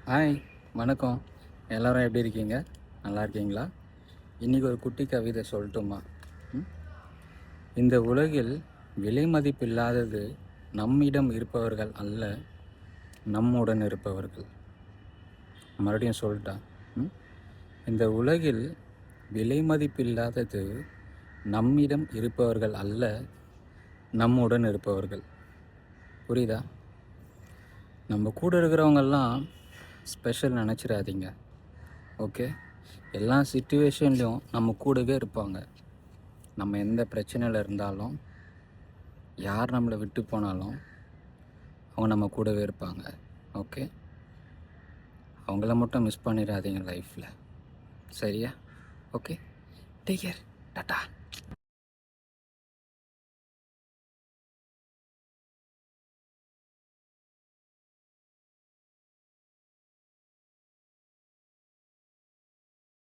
Hi, வணக்கம். எல்லோரும் எப்படி இருக்கீங்க? நல்லா இருக்கீங்களா? இன்றைக்கி ஒரு குட்டி கவிதை சொல்லட்டுமா? ம்? இந்த உலகில் விலை மதிப்பில்லாதது நம்மிடம் இருப்பவர்கள் அல்ல, நம்முடன் இருப்பவர்கள். மறுபடியும் சொல்லட்டா? ம்? இந்த உலகில் விலை மதிப்பில்லாதது நம்மிடம் இருப்பவர்கள் அல்ல, நம்முடன் இருப்பவர்கள். புரியுதா? நம்ம கூட இருக்கிறவங்கெல்லாம் ஸ்பெஷல் நினச்சிடாதீங்க. ஓகே, எல்லா சிச்சுவேஷன்லேயும் நம்ம கூடவே இருப்பாங்க. நம்ம எந்த பிரச்சனையில் இருந்தாலும், யார் நம்மளை விட்டு போனாலும் அவங்க நம்ம கூடவே இருப்பாங்க. ஓகே, அவங்கள மட்டும் மிஸ் பண்ணிடாதீங்க லைஃப்பில். சரியா? Okay, take care. டாட்டா.